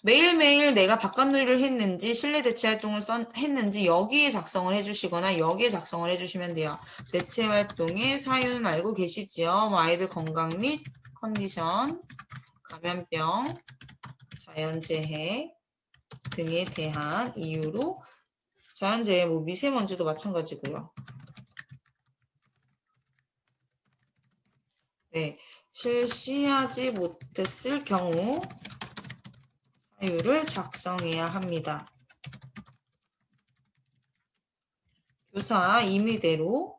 매일매일 내가 바깥놀이를 했는지 실내 대체 활동을 했는지 여기에 작성을 해주시거나 여기에 작성을 해주시면 돼요. 대체 활동의 사유는 알고 계시지요? 뭐 아이들 건강 및 컨디션, 감염병, 자연재해 등에 대한 이유로 자연재해, 뭐 미세먼지도 마찬가지고요. 네, 실시하지 못했을 경우 사유를 작성해야 합니다. 교사 임의대로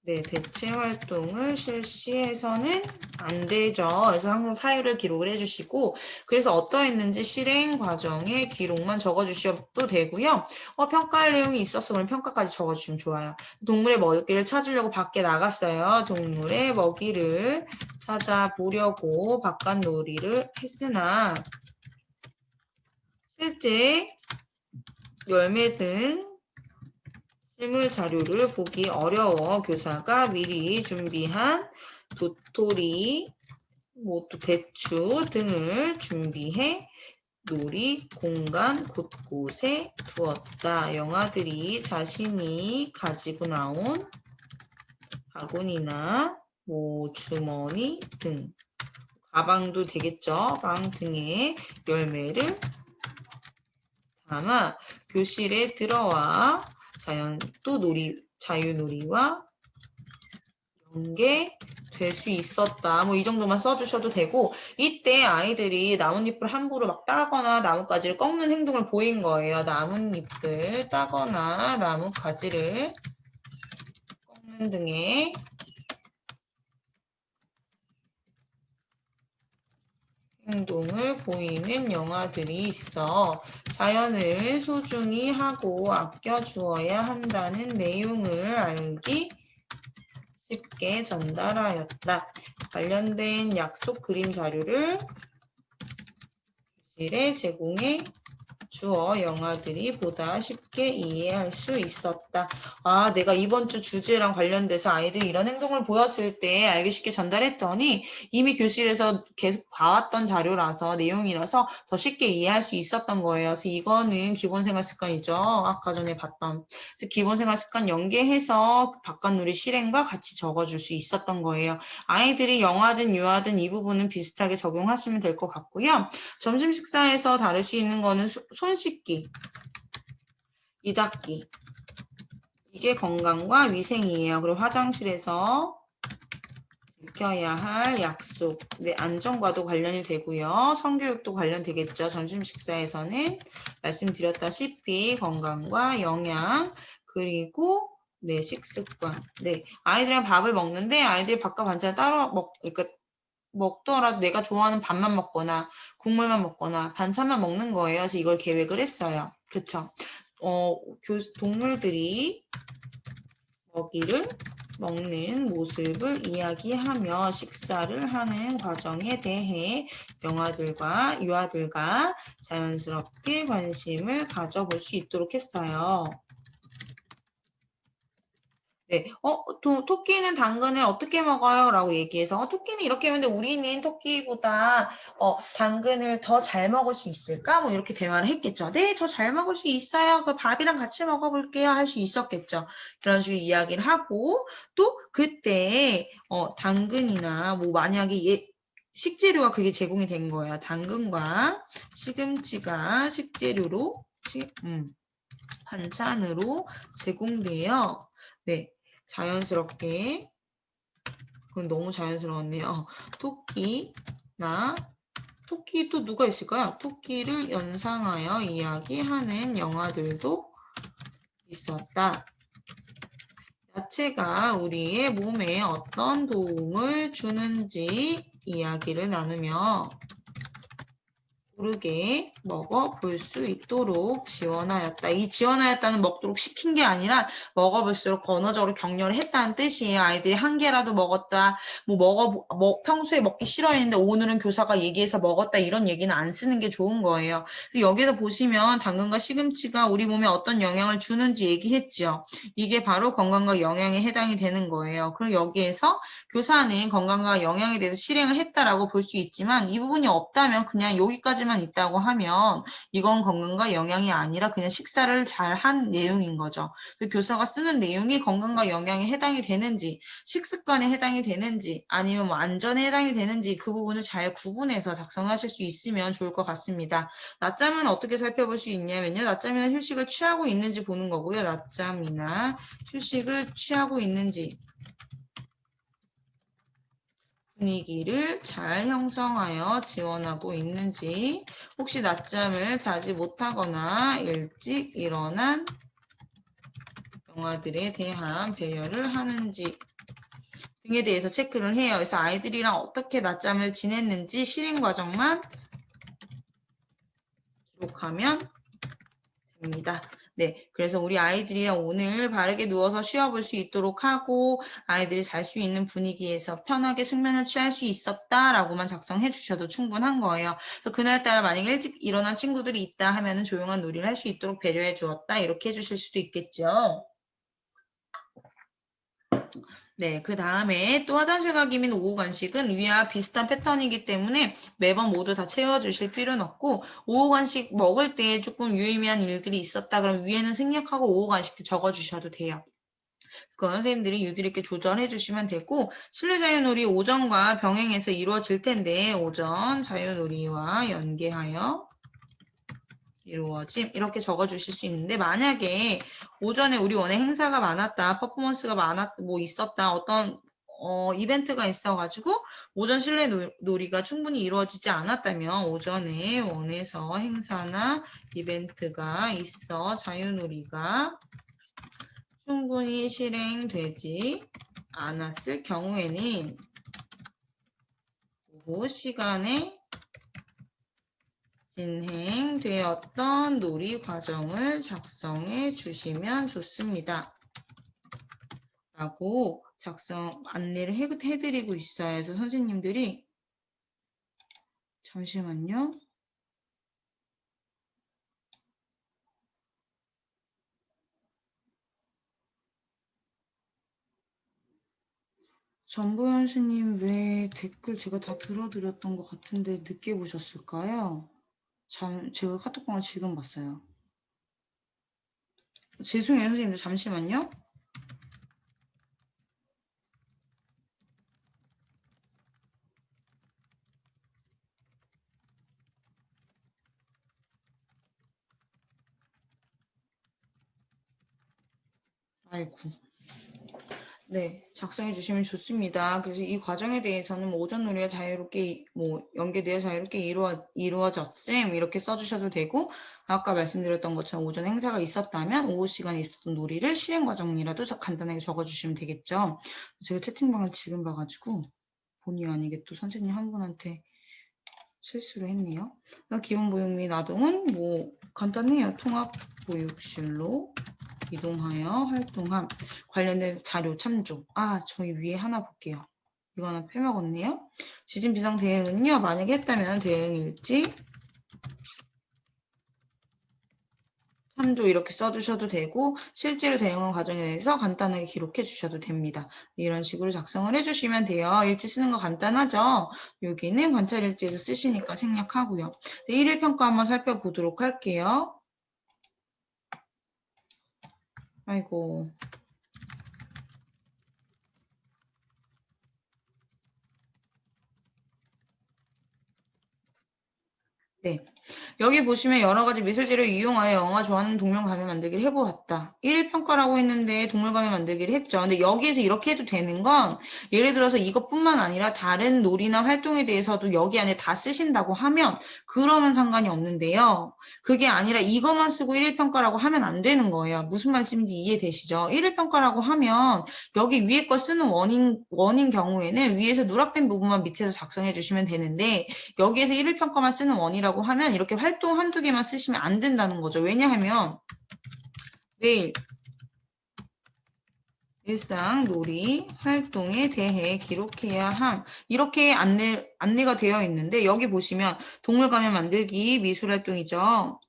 대체 활동을 실시해서는 안 되죠. 그래서 항상 사유를 기록을 해주시고 그래서 어떠했는지 실행 과정의 기록만 적어주셔도 되고요. 평가할 내용이 있었어. 그럼 평가까지 적어주시면 좋아요. 동물의 먹이를 찾으려고 밖에 나갔어요. 동물의 먹이를 찾아보려고 바깥놀이를 했으나 실제 열매 등 실물 자료를 보기 어려워 교사가 미리 준비한 도토리, 또 대추 등을 준비해 놀이 공간 곳곳에 두었다. 영아들이 자신이 가지고 나온 바구니나 뭐 주머니 등, 가방도 되겠죠. 가방 등에 열매를 담아 교실에 들어와 자유놀이와 연계될 수 있었다. 뭐 이 정도만 써주셔도 되고, 이때 아이들이 나뭇잎을 함부로 막 따거나 나뭇가지를 꺾는 행동을 보인 거예요. 나뭇잎을 따거나 나뭇가지를 꺾는 등의 행동을 보이는 영화들이 있어 자연을 소중히 하고 아껴주어야 한다는 내용을 알기 쉽게 전달하였다. 관련된 약속 그림 자료를 교실에 제공해 주어 영화들이 보다 쉽게 이해할 수 있었다. 아, 내가 이번 주 주제랑 관련돼서 아이들이 이런 행동을 보였을 때 알기 쉽게 전달했더니 이미 교실에서 계속 봐왔던 자료라서 내용이라서 더 쉽게 이해할 수 있었던 거예요. 그래서 이거는 기본생활 습관이죠. 아까 전에 봤던. 그래서 기본생활 습관 연계해서 바깥놀이 실행과 같이 적어줄 수 있었던 거예요. 아이들이 영화든 유아든 이 부분은 비슷하게 적용하시면 될 것 같고요. 점심 식사에서 다룰 수 있는 거는 손 씻기, 이 닦기. 이게 건강과 위생이에요. 그리고 화장실에서 지켜야 할 약속, 네, 안전과도 관련이 되고요. 성교육도 관련되겠죠. 점심 식사에서는 말씀드렸다시피 건강과 영양, 그리고 네, 식습관. 네, 아이들이랑 밥을 먹는데 아이들이 밥과 반찬을 따로 그러니까 먹더라도 내가 좋아하는 밥만 먹거나 국물만 먹거나 반찬만 먹는 거예요. 그래서 이걸 계획을 했어요. 그쵸? 동물들이 먹이를 먹는 모습을 이야기하며 식사를 하는 과정에 대해 영아들과 유아들과 자연스럽게 관심을 가져볼 수 있도록 했어요. 네, 토끼는 당근을 어떻게 먹어요? 라고 얘기해서, 토끼는 이렇게 했는데 우리는 토끼보다, 당근을 더 잘 먹을 수 있을까? 뭐 이렇게 대화를 했겠죠. 네, 저 잘 먹을 수 있어요. 그 밥이랑 같이 먹어볼게요. 할 수 있었겠죠. 그런 식으로 이야기를 하고, 또 그때, 당근이나 뭐 만약에 식재료가 그게 제공이 된 거예요. 당근과 시금치가 식재료로, 반찬으로 제공돼요. 네, 자연스럽게, 그건 너무 자연스러웠네요. 토끼 또 누가 있을까요? 토끼를 연상하여 이야기하는 영화들도 있었다. 야채가 우리의 몸에 어떤 도움을 주는지 이야기를 나누며 고르게 먹어볼 수 있도록 지원하였다. 이 지원하였다는 먹도록 시킨 게 아니라 먹어볼수록 언어적으로 격려를 했다는 뜻이에요. 아이들이 한 개라도 먹었다. 평소에 먹기 싫어했는데 오늘은 교사가 얘기해서 먹었다. 이런 얘기는 안 쓰는 게 좋은 거예요. 여기서 보시면 당근과 시금치가 우리 몸에 어떤 영향을 주는지 얘기했죠. 이게 바로 건강과 영양에 해당이 되는 거예요. 그럼 여기에서 교사는 건강과 영양에 대해서 실행을 했다라고 볼 수 있지만 이 부분이 없다면 그냥 여기까지만 있다고 하면 이건 건강과 영양이 아니라 그냥 식사를 잘 한 내용인 거죠. 교사가 쓰는 내용이 건강과 영양에 해당이 되는지 식습관에 해당이 되는지 아니면 뭐 안전에 해당이 되는지 그 부분을 잘 구분해서 작성하실 수 있으면 좋을 것 같습니다. 낮잠은 어떻게 살펴볼 수 있냐면요. 낮잠이나 휴식을 취하고 있는지 보는 거고요. 낮잠이나 휴식을 취하고 있는지 분위기를 잘 형성하여 지원하고 있는지, 혹시 낮잠을 자지 못하거나 일찍 일어난 영아들에 대한 배려를 하는지 등에 대해서 체크를 해요. 그래서 아이들이랑 어떻게 낮잠을 지냈는지 실행 과정만 기록하면 됩니다. 네, 그래서 우리 아이들이랑 오늘 바르게 누워서 쉬어볼 수 있도록 하고 아이들이 잘 수 있는 분위기에서 편하게 숙면을 취할 수 있었다라고만 작성해 주셔도 충분한 거예요. 그래서 그날따라 만약에 일찍 일어난 친구들이 있다 하면은 조용한 놀이를 할 수 있도록 배려해 주었다 이렇게 해주실 수도 있겠죠. 네, 그 다음에 또 화장실 가기 및 오후 간식은 위와 비슷한 패턴이기 때문에 매번 모두 다 채워주실 필요는 없고 오후 간식 먹을 때 조금 유의미한 일들이 있었다 그럼 위에는 생략하고 오후 간식 적어주셔도 돼요. 그건 선생님들이 유들있게 조절해 주시면 되고 실내 자유놀이 오전과 병행해서 이루어질 텐데 오전 자유놀이와 연계하여 이루어짐 이렇게 적어주실 수 있는데 만약에 오전에 우리 원에 행사가 많았다, 퍼포먼스가 뭐 있었다, 어떤 이벤트가 있어가지고 오전 실내 놀이가 충분히 이루어지지 않았다면 오전에 원에서 행사나 이벤트가 있어 자유놀이가 충분히 실행되지 않았을 경우에는 오후 시간에 진행되었던 놀이 과정을 작성해 주시면 좋습니다. 라고 안내를 해드리고 있어야 해서 선생님들이 잠시만요. 전보현 스님 왜 댓글 제가 다 들어드렸던 것 같은데 늦게 보셨을까요? 제가 카톡방을 지금 봤어요. 죄송해요 선생님들 잠시만요. 아이고. 네, 작성해 주시면 좋습니다. 그래서 이 과정에 대해서는 뭐 오전 놀이가 자유롭게 연계되어 자유롭게 이루어졌음 이렇게 써주셔도 되고 아까 말씀드렸던 것처럼 오전 행사가 있었다면 오후 시간에 있었던 놀이를 실행 과정이라도 간단하게 적어주시면 되겠죠. 제가 채팅방을 지금 봐가지고 본의 아니게 또 선생님 한 분한테 실수를 했네요. 기본 보육 및 아동은 뭐 간단해요. 통합 보육실로 이동하여 활동함. 관련된 자료 참조. 저희 위에 하나 볼게요. 이거 하나 빼먹었네요. 지진 비상 대응은요. 만약에 했다면 대응일지 참조 이렇게 써주셔도 되고 실제로 대응한 과정에 대해서 간단하게 기록해 주셔도 됩니다. 이런 식으로 작성을 해주시면 돼요. 일지 쓰는 거 간단하죠? 여기는 관찰일지에서 쓰시니까 생략하고요. 네, 1일 평가 한번 살펴보도록 할게요. 아이고. 네. 여기 보시면 여러 가지 미술재료를 이용하여 영화 좋아하는 동물 가면 만들기를 해보았다. 1일 평가라고 했는데 동물 가면 만들기를 했죠. 근데 여기에서 이렇게 해도 되는 건 예를 들어서 이것뿐만 아니라 다른 놀이나 활동에 대해서도 여기 안에 다 쓰신다고 하면 그러면 상관이 없는데요. 그게 아니라 이것만 쓰고 1일 평가라고 하면 안 되는 거예요. 무슨 말씀인지 이해되시죠? 1일 평가라고 하면 여기 위에 걸 쓰는 원인 경우에는 위에서 누락된 부분만 밑에서 작성해 주시면 되는데 여기에서 1일 평가만 쓰는 원이라고 하면 이렇게 활동 한두 개만 쓰시면 안 된다는 거죠. 왜냐하면 내일 일상 놀이 활동에 대해 기록해야 함 이렇게 안내가 되어 있는데 여기 보시면 동물 가면 만들기 미술 활동이죠.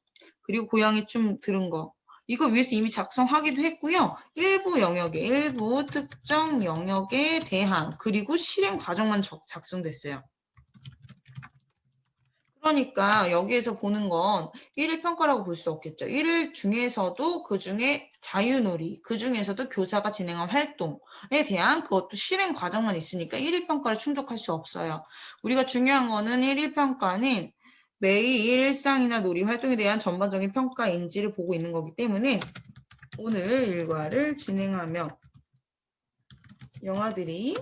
그리고 고양이 춤 들은 거 이거 위에서 이미 작성하기도 했고요. 일부 특정 영역에 대한 그리고 실행 과정만 작성됐어요. 그러니까 여기에서 보는 건 1일 평가라고 볼 수 없겠죠. 1일 중에서도 그중에 자유놀이, 그중에서도 교사가 진행한 활동에 대한 그것도 실행 과정만 있으니까 1일 평가를 충족할 수 없어요. 우리가 중요한 거는 1일 평가는 매일 일상이나 놀이 활동에 대한 전반적인 평가인지를 보고 있는 거기 때문에 오늘 일과를 진행하며 영화들이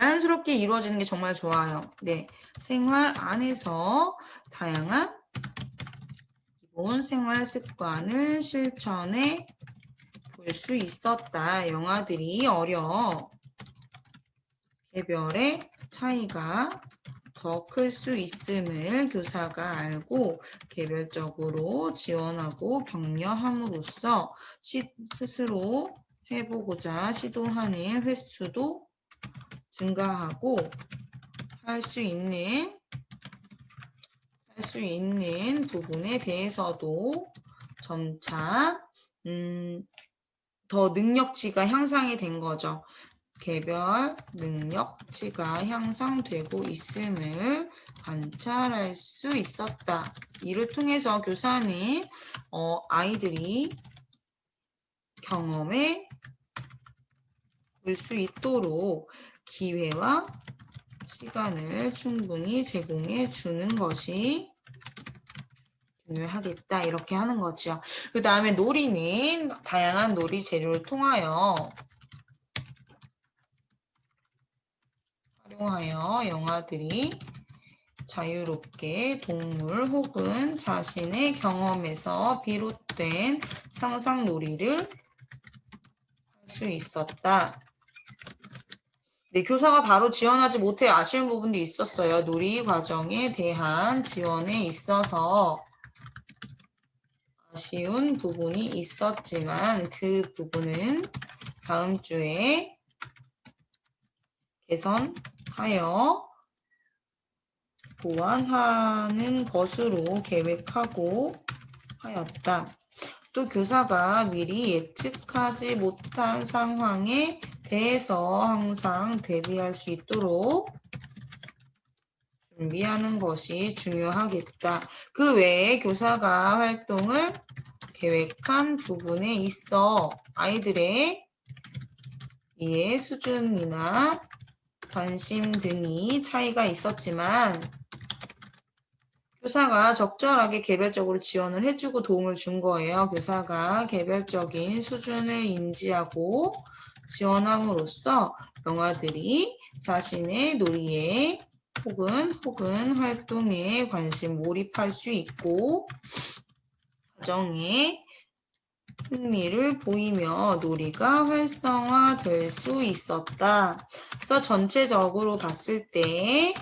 자연스럽게 이루어지는 게 정말 좋아요. 네, 생활 안에서 다양한 기본 생활 습관을 실천해 볼 수 있었다. 영화들이 개별의 차이가 더 클 수 있음을 교사가 알고 개별적으로 지원하고 격려함으로써 스스로 해보고자 시도하는 횟수도 증가하고 할 수 있는 부분에 대해서도 점차 더 능력치가 향상이 된 거죠. 개별 능력치가 향상되고 있음을 관찰할 수 있었다. 이를 통해서 교사는 아이들이 경험해 볼 수 있도록 기회와 시간을 충분히 제공해 주는 것이 중요하겠다. 이렇게 하는 거죠. 그 다음에 놀이는 다양한 놀이 재료를 활용하여 영아들이 자유롭게 동물 혹은 자신의 경험에서 비롯된 상상놀이를 할 수 있었다. 네, 교사가 바로 지원하지 못해 아쉬운 부분도 있었어요. 놀이 과정에 대한 지원에 있어서 아쉬운 부분이 있었지만 그 부분은 다음 주에 개선하여 보완하는 것으로 계획하고 하였다. 또 교사가 미리 예측하지 못한 상황에 대해서 항상 대비할 수 있도록 준비하는 것이 중요하겠다. 그 외에 교사가 활동을 계획한 부분에 있어 아이들의 이해 수준이나 관심 등이 차이가 있었지만 교사가 적절하게 개별적으로 지원을 해주고 도움을 준 거예요. 교사가 개별적인 수준을 인지하고 지원함으로써 영아들이 자신의 놀이에 혹은 활동에 몰입할 수 있고 과정에 흥미를 보이며 놀이가 활성화될 수 있었다. 그래서 전체적으로 봤을 때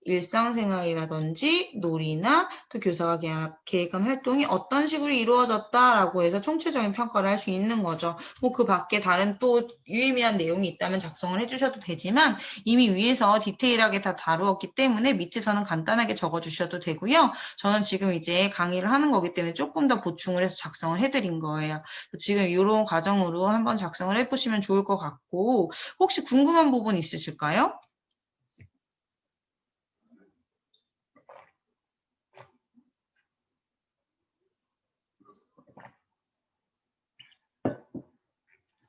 일상생활이라든지 놀이나 또 교사가 계획한 활동이 어떤 식으로 이루어졌다라고 해서 총체적인 평가를 할 수 있는 거죠. 뭐 그 밖에 다른 또 유의미한 내용이 있다면 작성을 해주셔도 되지만 이미 위에서 디테일하게 다 다루었기 때문에 밑에서는 간단하게 적어주셔도 되고요. 저는 지금 이제 강의를 하는 거기 때문에 조금 더 보충을 해서 작성을 해드린 거예요. 지금 이런 과정으로 한번 작성을 해보시면 좋을 것 같고 혹시 궁금한 부분 있으실까요?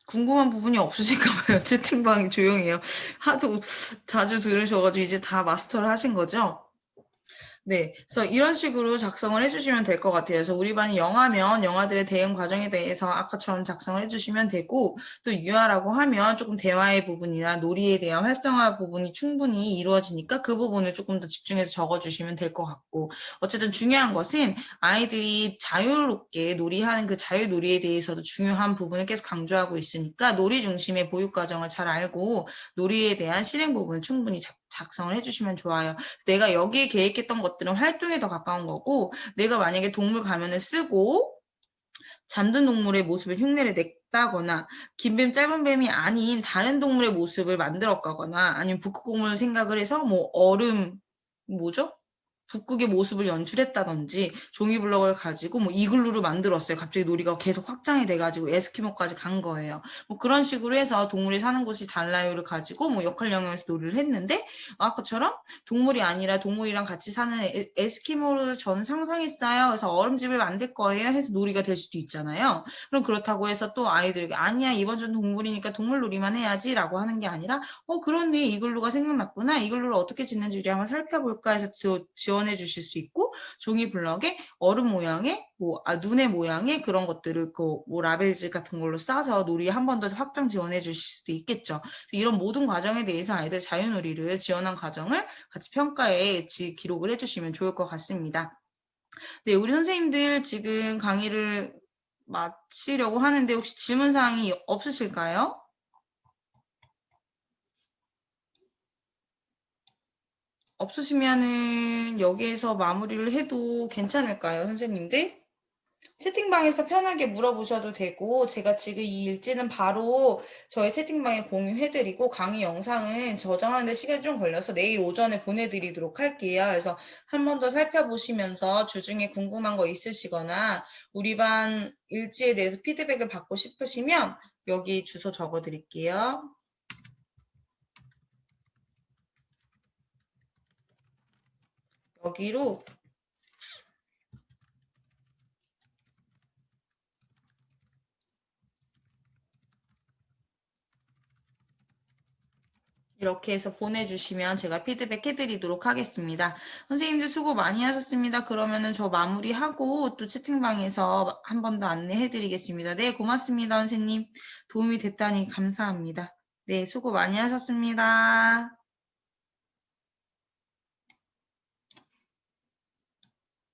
궁금한 부분이 없으신가 봐요. 채팅방이 조용해요. 하도 자주 들으셔가지고 이제 다 마스터를 하신 거죠? 네, 그래서 이런 식으로 작성을 해주시면 될 것 같아요. 그래서 우리 반이 영아면 영아들의 대응 과정에 대해서 아까처럼 작성을 해주시면 되고 또 유아라고 하면 조금 대화의 부분이나 놀이에 대한 활성화 부분이 충분히 이루어지니까 그 부분을 조금 더 집중해서 적어주시면 될 것 같고 어쨌든 중요한 것은 아이들이 자유롭게 놀이하는 그 자유놀이에 대해서도 중요한 부분을 계속 강조하고 있으니까 놀이 중심의 보육 과정을 잘 알고 놀이에 대한 실행 부분을 충분히 작성을 해주시면 좋아요. 내가 여기에 계획했던 것들은 활동에 더 가까운 거고 내가 만약에 동물 가면을 쓰고 잠든 동물의 모습을 흉내를 냈다거나 긴 뱀 짧은 뱀이 아닌 다른 동물의 모습을 만들었거나 아니면 북극곰을 생각을 해서 뭐 얼음 뭐죠? 북극의 모습을 연출했다든지 종이블럭을 가지고 뭐 이글루를 만들었어요. 갑자기 놀이가 계속 확장이 돼가지고 에스키모까지 간 거예요. 뭐 그런 식으로 해서 동물이 사는 곳이 달라요를 가지고 뭐 역할 영역에서 놀이를 했는데 아까처럼 동물이 아니라 동물이랑 같이 사는 에스키모를 저는 상상했어요. 그래서 얼음집을 만들 거예요. 해서 놀이가 될 수도 있잖아요. 그럼 그렇다고 해서 또 아이들에게 아니야 이번 주는 동물이니까 동물 놀이만 해야지 라고 하는 게 아니라 그렇네 이글루가 생각났구나. 이글루를 어떻게 짓는지 우리 한번 살펴볼까 해서 지원해 주실 수 있고 종이블럭에 얼음 모양의 눈의 모양의 그런 것들을 뭐 라벨지 같은 걸로 싸서 놀이 한 번 더 확장 지원해 주실 수도 있겠죠. 이런 모든 과정에 대해서 아이들 자유놀이를 지원한 과정을 같이 평가에 기록을 해주시면 좋을 것 같습니다. 네, 우리 선생님들 지금 강의를 마치려고 하는데 혹시 질문사항이 없으실까요? 없으시면은 여기에서 마무리를 해도 괜찮을까요, 선생님들? 채팅방에서 편하게 물어보셔도 되고 제가 지금 이 일지는 바로 저희 채팅방에 공유해드리고 강의 영상은 저장하는 데 시간이 좀 걸려서 내일 오전에 보내드리도록 할게요. 그래서 한 번 더 살펴보시면서 주중에 궁금한 거 있으시거나 우리 반 일지에 대해서 피드백을 받고 싶으시면 여기 주소 적어드릴게요. 여기로 이렇게 해서 보내주시면 제가 피드백 해드리도록 하겠습니다. 선생님들 수고 많이 하셨습니다. 그러면은 저 마무리하고 또 채팅방에서 한 번 더 안내해드리겠습니다. 네, 고맙습니다, 선생님. 도움이 됐다니 감사합니다. 네, 수고 많이 하셨습니다.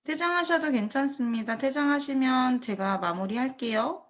퇴장하셔도 괜찮습니다. 퇴장하시면 제가 마무리할게요.